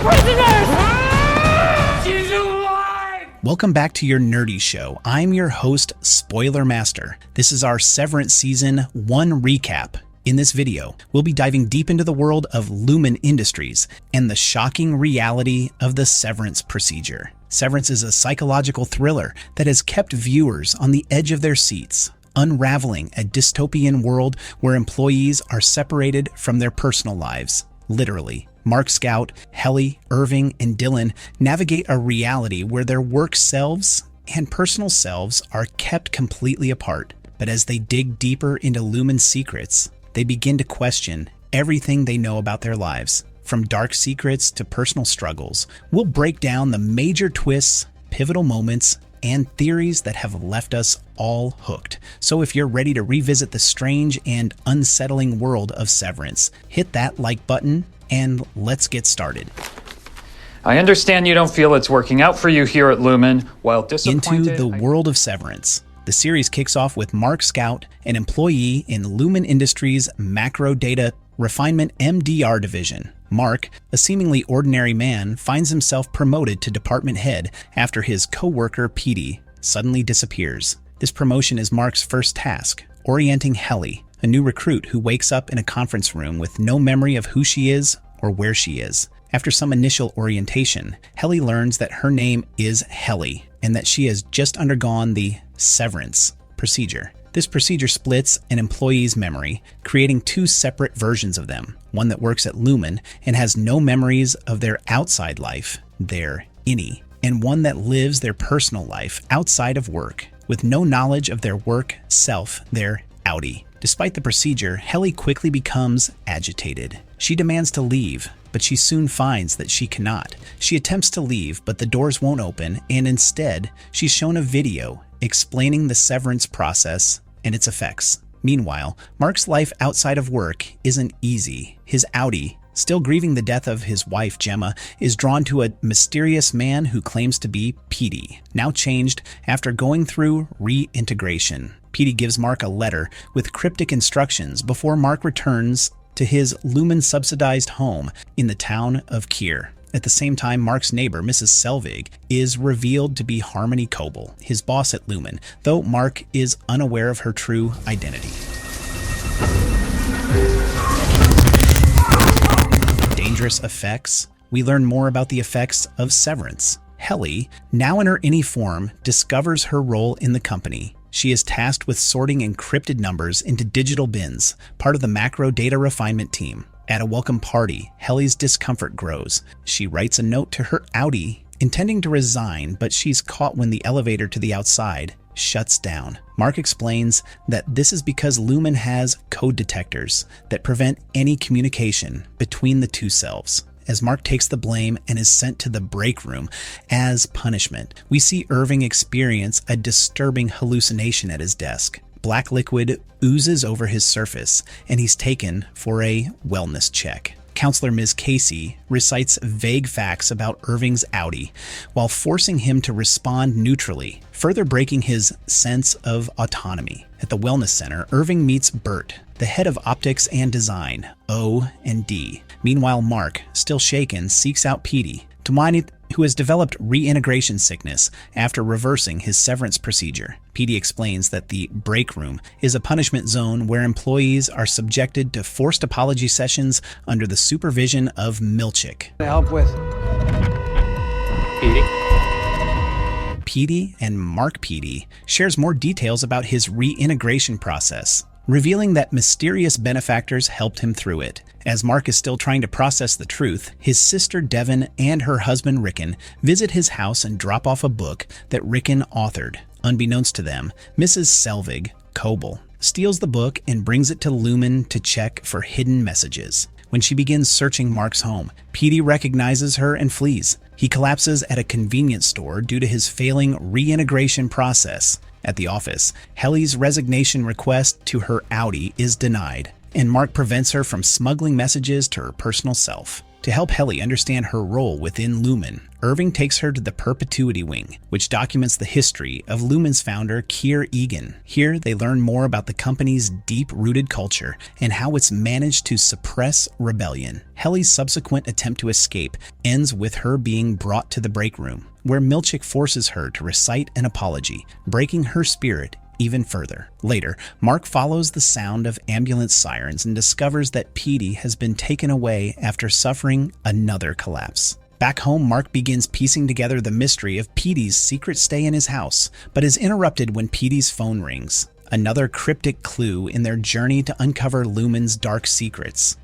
prisoners! She's alive! Welcome back to your nerdy show. I'm your host, Spoiler Master. This is our Severance Season 1 recap. In this video, we'll be diving deep into the world of Lumon Industries and the shocking reality of the severance procedure. Severance is a psychological thriller that has kept viewers on the edge of their seats, unraveling a dystopian world where employees are separated from their personal lives, literally. Mark Scout, Helly, Irving, and Dylan navigate a reality where their work selves and personal selves are kept completely apart. But as they dig deeper into Lumon's secrets, they begin to question everything they know about their lives. From dark secrets to personal struggles, we'll break down the major twists, pivotal moments, and theories that have left us all hooked. So if you're ready to revisit the strange and unsettling world of Severance, hit that like button and let's get started. I understand you don't feel it's working out for you here at Lumon. While disappointed... Into the world of Severance. The series kicks off with Mark Scout, an employee in Lumon Industries' Macro Data Refinement MDR division. Mark, a seemingly ordinary man, finds himself promoted to department head after his co-worker Petey suddenly disappears. This promotion is Mark's first task, orienting Helly, a new recruit who wakes up in a conference room with no memory of who she is or where she is. After some initial orientation, Helly learns that her name is Helly and that she has just undergone the severance procedure. This procedure splits an employee's memory, creating two separate versions of them, one that works at Lumon and has no memories of their outside life, their innie, and one that lives their personal life outside of work, with no knowledge of their work self, their outie. Despite the procedure, Helly quickly becomes agitated. She demands to leave, but she soon finds that she cannot. She attempts to leave, but the doors won't open, and instead, she's shown a video explaining the severance process and its effects. Meanwhile, Mark's life outside of work isn't easy. His outie, still grieving the death of his wife Gemma, is drawn to a mysterious man who claims to be Petey, now changed after going through reintegration. Petey gives Mark a letter with cryptic instructions before Mark returns to his Lumon-subsidized home in the town of Kier. At the same time, Mark's neighbor, Mrs. Selvig, is revealed to be Harmony Coble, his boss at Lumon, though Mark is unaware of her true identity. Dangerous effects. We learn more about the effects of severance. Helly, now in her innie form, discovers her role in the company. She is tasked with sorting encrypted numbers into digital bins, part of the macro data refinement team. At a welcome party, Helly's discomfort grows. She writes a note to her outie, intending to resign, but she's caught when the elevator to the outside shuts down. Mark explains that this is because Lumon has code detectors that prevent any communication between the two selves. As Mark takes the blame and is sent to the break room as punishment, we see Irving experience a disturbing hallucination at his desk. Black liquid oozes over his surface, and he's taken for a wellness check. Counselor Ms. Casey recites vague facts about Irving's outie while forcing him to respond neutrally, further breaking his sense of autonomy. At the wellness center, Irving meets Bert, the head of optics and design, O&D. Meanwhile, Mark, still shaken, seeks out Petey, who has developed reintegration sickness after reversing his severance procedure. Petey explains that the break room is a punishment zone where employees are subjected to forced apology sessions under the supervision of Milchick. To help with Petey? Petey and Mark Petey shares more details about his reintegration process, revealing that mysterious benefactors helped him through it. As Mark is still trying to process the truth, his sister Devon and her husband Rickon visit his house and drop off a book that Rickon authored. Unbeknownst to them, Mrs. Selvig, Coble, steals the book and brings it to Lumon to check for hidden messages. When she begins searching Mark's home, Petey recognizes her and flees. He collapses at a convenience store due to his failing reintegration process. At the office, Helly's resignation request to her outie is denied, and Mark prevents her from smuggling messages to her personal self. To help Helly understand her role within Lumon, Irving takes her to the Perpetuity Wing, which documents the history of Lumon's founder, Keir Egan. Here, they learn more about the company's deep-rooted culture and how it's managed to suppress rebellion. Helly's subsequent attempt to escape ends with her being brought to the break room, where Milchick forces her to recite an apology, breaking her spirit even further. Later, Mark follows the sound of ambulance sirens and discovers that Petey has been taken away after suffering another collapse. Back home, Mark begins piecing together the mystery of Petey's secret stay in his house, but is interrupted when Petey's phone rings, another cryptic clue in their journey to uncover Lumon's dark secrets.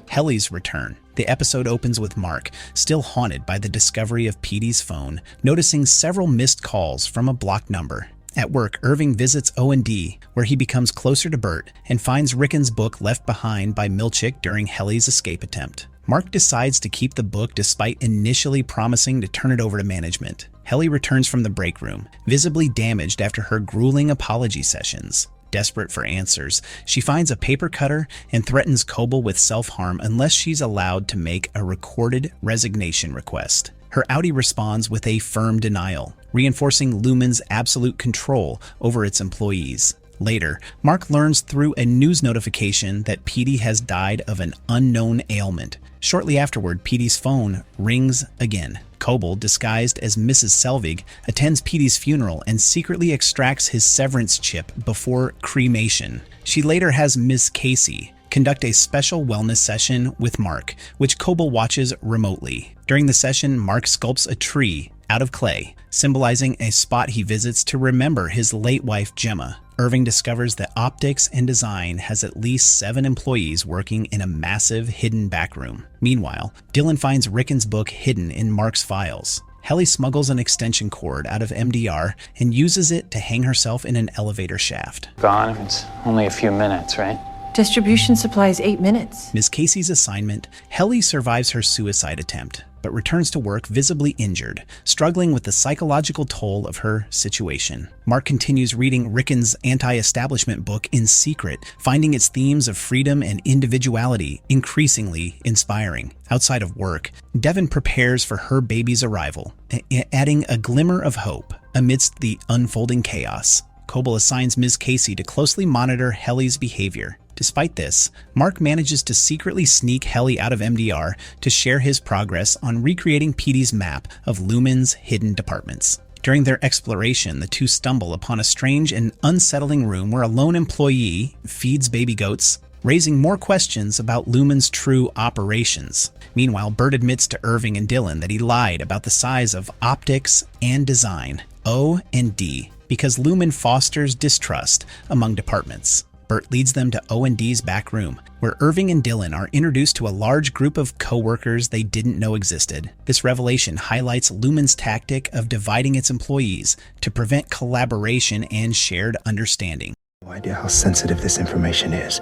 Helly's return. The episode opens with Mark, still haunted by the discovery of Petey's phone, noticing several missed calls from a blocked number. At work, Irving visits O&D, where he becomes closer to Bert and finds Rickon's book left behind by Milchick during Helly's escape attempt. Mark decides to keep the book despite initially promising to turn it over to management. Helly returns from the break room, visibly damaged after her grueling apology sessions. Desperate for answers, she finds a paper cutter and threatens Coble with self-harm unless she's allowed to make a recorded resignation request. Her outie responds with a firm denial, reinforcing Lumon's absolute control over its employees. Later, Mark learns through a news notification that Petey has died of an unknown ailment. Shortly afterward, Petey's phone rings again. Coble, disguised as Mrs. Selvig, attends Petey's funeral and secretly extracts his severance chip before cremation. She later has Miss Casey conduct a special wellness session with Mark, which Coble watches remotely. During the session, Mark sculpts a tree out of clay, symbolizing a spot he visits to remember his late wife Gemma. Irving discovers that optics and design has at least 7 employees working in a massive hidden backroom. Meanwhile, Dylan finds Rickon's book hidden in Mark's files. Helly smuggles an extension cord out of MDR and uses it to hang herself in an elevator shaft. Gone. It's only a few minutes, right? Distribution supplies 8 minutes. Ms. Casey's assignment, Helly survives her suicide attempt, but returns to work visibly injured, struggling with the psychological toll of her situation. Mark continues reading Rickon's anti-establishment book in secret, finding its themes of freedom and individuality increasingly inspiring. Outside of work, Devon prepares for her baby's arrival, adding a glimmer of hope amidst the unfolding chaos. Coble assigns Ms. Casey to closely monitor Helly's behavior. Despite this, Mark manages to secretly sneak Helly out of MDR to share his progress on recreating Petey's map of Lumon's hidden departments. During their exploration, the two stumble upon a strange and unsettling room where a lone employee feeds baby goats, raising more questions about Lumon's true operations. Meanwhile, Bert admits to Irving and Dylan that he lied about the size of optics and design, O&D, because Lumon fosters distrust among departments. Bert leads them to O&D's back room, where Irving and Dylan are introduced to a large group of co-workers they didn't know existed. This revelation highlights Lumon's tactic of dividing its employees to prevent collaboration and shared understanding. No idea how sensitive this information is.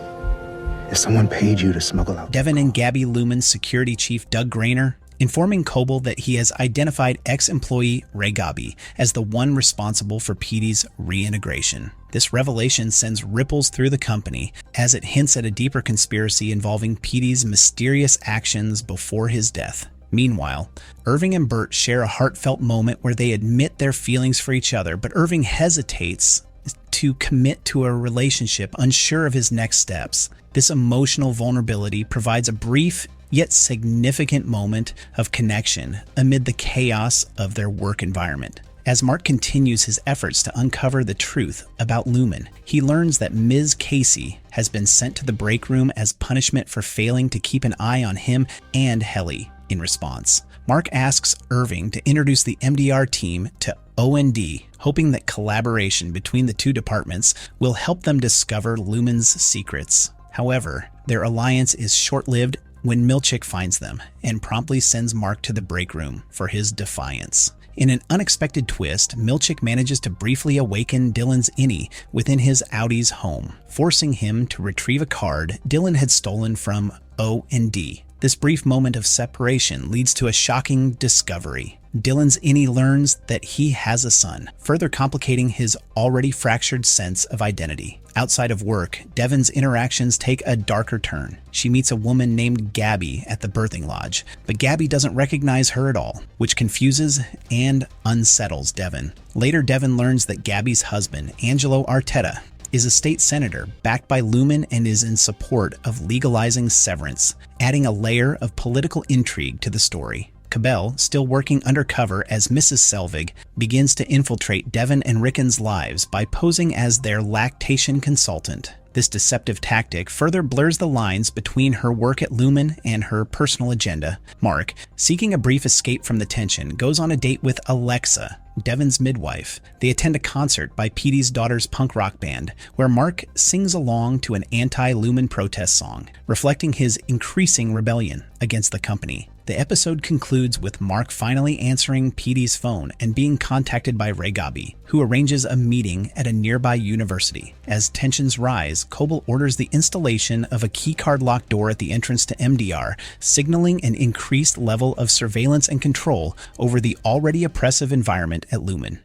If someone paid you to smuggle out... Devon and Gabby Lumon's security chief Doug Grainer, informing Coble that he has identified ex-employee Ray Gabi as the one responsible for Petey's reintegration. This revelation sends ripples through the company as it hints at a deeper conspiracy involving Petey's mysterious actions before his death. Meanwhile, Irving and Bert share a heartfelt moment where they admit their feelings for each other, but Irving hesitates to commit to a relationship, unsure of his next steps. This emotional vulnerability provides a brief yet significant moment of connection amid the chaos of their work environment. As Mark continues his efforts to uncover the truth about Lumon, he learns that Ms. Casey has been sent to the break room as punishment for failing to keep an eye on him and Helly. In response, Mark asks Irving to introduce the MDR team to O&D, hoping that collaboration between the two departments will help them discover Lumon's secrets. However, their alliance is short-lived when Milchick finds them and promptly sends Mark to the break room for his defiance. In an unexpected twist, Milchick manages to briefly awaken Dylan's innie within his Audi's home, forcing him to retrieve a card Dylan had stolen from O&D. This brief moment of separation leads to a shocking discovery. Dylan's innie learns that he has a son, further complicating his already fractured sense of identity. Outside of work, Devon's interactions take a darker turn. She meets a woman named Gabby at the birthing lodge, but Gabby doesn't recognize her at all, which confuses and unsettles Devon. Later, Devon learns that Gabby's husband, Angelo Arteta, is a state senator backed by Lumon and is in support of legalizing severance, adding a layer of political intrigue to the story. Cabell, still working undercover as Mrs. Selvig, begins to infiltrate Devon and Rickon's lives by posing as their lactation consultant. This deceptive tactic further blurs the lines between her work at Lumon and her personal agenda. Mark, seeking a brief escape from the tension, goes on a date with Alexa, Devon's midwife. They attend a concert by Petey's daughter's punk rock band, where Mark sings along to an anti-Lumon protest song, reflecting his increasing rebellion against the company. The episode concludes with Mark finally answering Petey's phone and being contacted by Regabi, who arranges a meeting at a nearby university. As tensions rise, Coble orders the installation of a keycard lock door at the entrance to MDR, signaling an increased level of surveillance and control over the already oppressive environment at Lumon.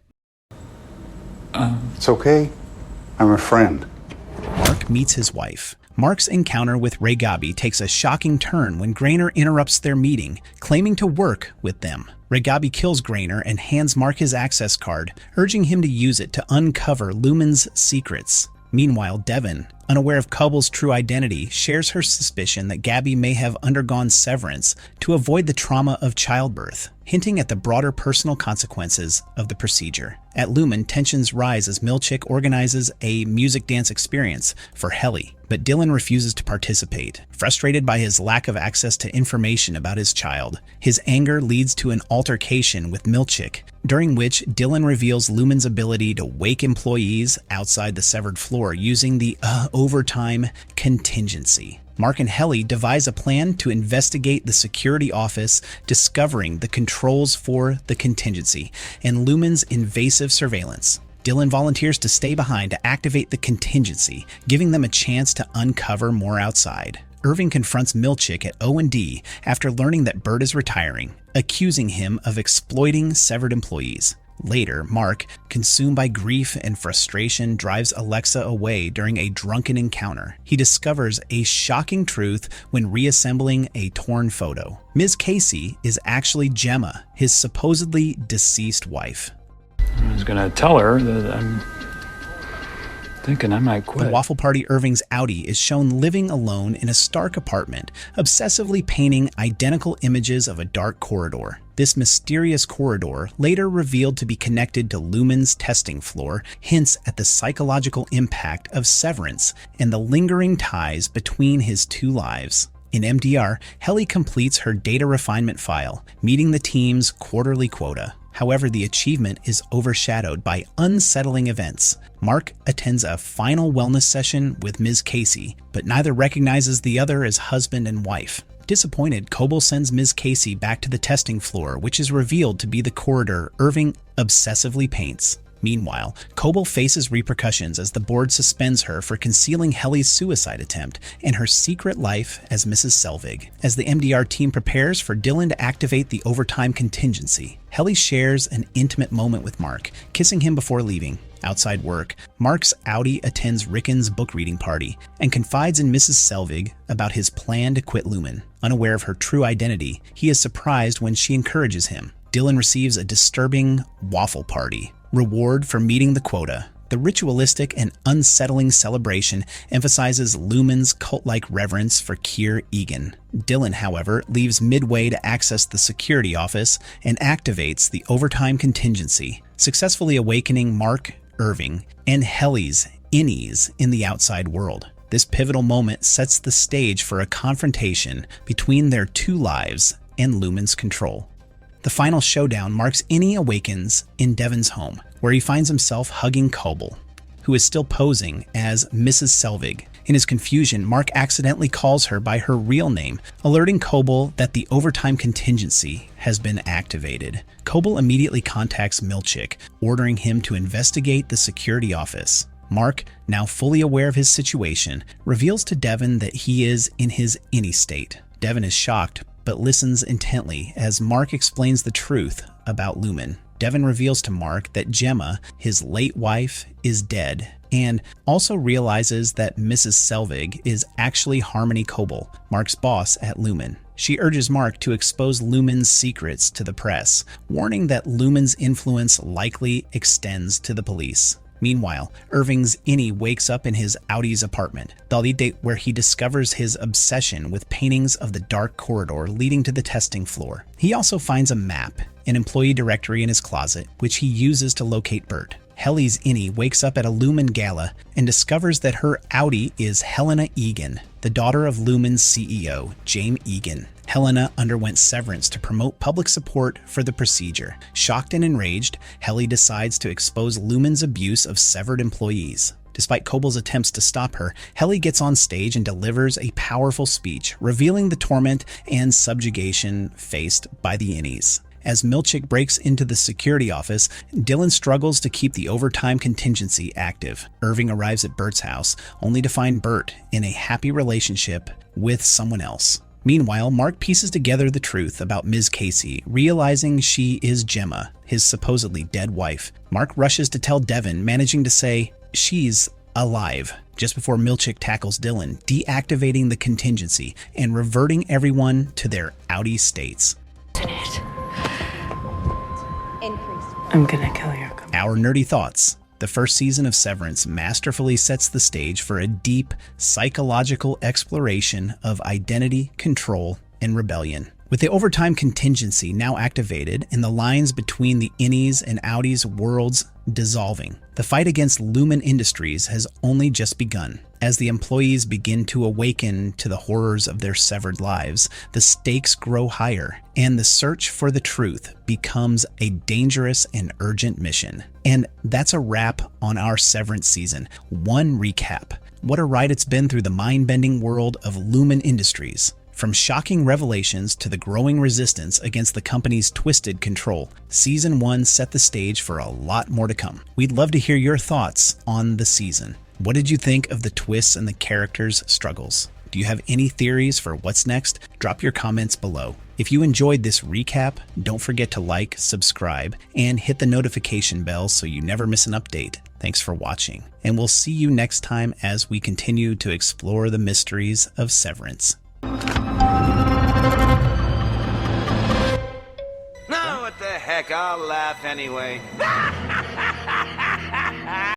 It's okay. I'm a friend. Mark meets his wife. Mark's encounter with Regabi takes a shocking turn when Grainer interrupts their meeting, claiming to work with them. Regabi kills Grainer and hands Mark his access card, urging him to use it to uncover Lumon's secrets. Meanwhile, Devon, unaware of Coble's true identity, shares her suspicion that Gabby may have undergone severance to avoid the trauma of childbirth, hinting at the broader personal consequences of the procedure. At Lumon, tensions rise as Milchick organizes a music dance experience for Helly, but Dylan refuses to participate, frustrated by his lack of access to information about his child. His anger leads to an altercation with Milchick, during which Dylan reveals Lumon's ability to wake employees outside the severed floor using the overtime contingency. Mark and Helly devise a plan to investigate the security office, discovering the controls for the contingency and Lumon's invasive surveillance. Dylan volunteers to stay behind to activate the contingency, giving them a chance to uncover more outside. Irving confronts Milchick at O&D after learning that Bert is retiring, accusing him of exploiting severed employees. Later, Mark, consumed by grief and frustration, drives Alexa away during a drunken encounter. He discovers a shocking truth when reassembling a torn photo. Ms. Casey is actually Gemma, his supposedly deceased wife. I was gonna tell her that I'm thinking I might quit. The Waffle Party Irving's Audi is shown living alone in a Stark apartment, obsessively painting identical images of a dark corridor. This mysterious corridor, later revealed to be connected to Lumon's testing floor, hints at the psychological impact of severance and the lingering ties between his two lives. In MDR, Helly completes her data refinement file, meeting the team's quarterly quota. However, the achievement is overshadowed by unsettling events. Mark attends a final wellness session with Ms. Casey, but neither recognizes the other as husband and wife. Disappointed, Coble sends Ms. Casey back to the testing floor, which is revealed to be the corridor Irving obsessively paints. Meanwhile, Coble faces repercussions as the board suspends her for concealing Helly's suicide attempt and her secret life as Mrs. Selvig. As the MDR team prepares for Dylan to activate the overtime contingency, Helly shares an intimate moment with Mark, kissing him before leaving. Outside work, Mark's Audi attends Rickon's book reading party and confides in Mrs. Selvig about his plan to quit Lumon. Unaware of her true identity, he is surprised when she encourages him. Dylan receives a disturbing waffle party reward for meeting the quota. The ritualistic and unsettling celebration emphasizes Lumon's cult-like reverence for Keir Egan. Dylan, however, leaves midway to access the security office and activates the overtime contingency, successfully awakening Mark, Irving, and Helly's innies in the outside world. This pivotal moment sets the stage for a confrontation between their two lives and Lumon's control. The final showdown marks Innie awakens in Devon's home, where he finds himself hugging Coble, who is still posing as Mrs. Selvig. In his confusion, Mark accidentally calls her by her real name, alerting Coble that the overtime contingency has been activated. Coble immediately contacts Milchick, ordering him to investigate the security office. Mark, now fully aware of his situation, reveals to Devon that he is in his Innie state. Devon is shocked, but listens intently as Mark explains the truth about Lumon. Devon reveals to Mark that Gemma, his late wife, is dead, and also realizes that Mrs. Selvig is actually Harmony Coble, Mark's boss at Lumon. She urges Mark to expose Lumon's secrets to the press, warning that Lumon's influence likely extends to the police. Meanwhile, Irving's Innie wakes up in his Audi's apartment, where he discovers his obsession with paintings of the dark corridor leading to the testing floor. He also finds a map, an employee directory in his closet, which he uses to locate Bert. Helly's Innie wakes up at a Lumon gala and discovers that her Audi is Helena Egan, the daughter of Lumon's CEO, James Egan. Helena underwent severance to promote public support for the procedure. Shocked and enraged, Helly decides to expose Lumon's abuse of severed employees. Despite Coble's attempts to stop her, Helly gets on stage and delivers a powerful speech, revealing the torment and subjugation faced by the Innies. As Milchick breaks into the security office, Dylan struggles to keep the overtime contingency active. Irving arrives at Bert's house, only to find Bert in a happy relationship with someone else. Meanwhile, Mark pieces together the truth about Ms. Casey, realizing she is Gemma, his supposedly dead wife. Mark rushes to tell Devon, managing to say, "She's alive," just before Milchick tackles Dylan, deactivating the contingency and reverting everyone to their Audi states. I'm gonna kill you. Our nerdy thoughts. The first season of Severance masterfully sets the stage for a deep, psychological exploration of identity, control, and rebellion. With the overtime contingency now activated and the lines between the Innies and Audi's worlds dissolving, the fight against Lumon Industries has only just begun. As the employees begin to awaken to the horrors of their severed lives, the stakes grow higher, and the search for the truth becomes a dangerous and urgent mission. And that's a wrap on our Severance season. One recap. What a ride it's been through the mind-bending world of Lumon Industries. From shocking revelations to the growing resistance against the company's twisted control, Season 1 set the stage for a lot more to come. We'd love to hear your thoughts on the season. What did you think of the twists and the characters' struggles? Do you have any theories for what's next? Drop your comments below. If you enjoyed this recap, don't forget to like, subscribe, and hit the notification bell so you never miss an update. Thanks for watching, and we'll see you next time as we continue to explore the mysteries of Severance. No, what the heck, I'll laugh anyway.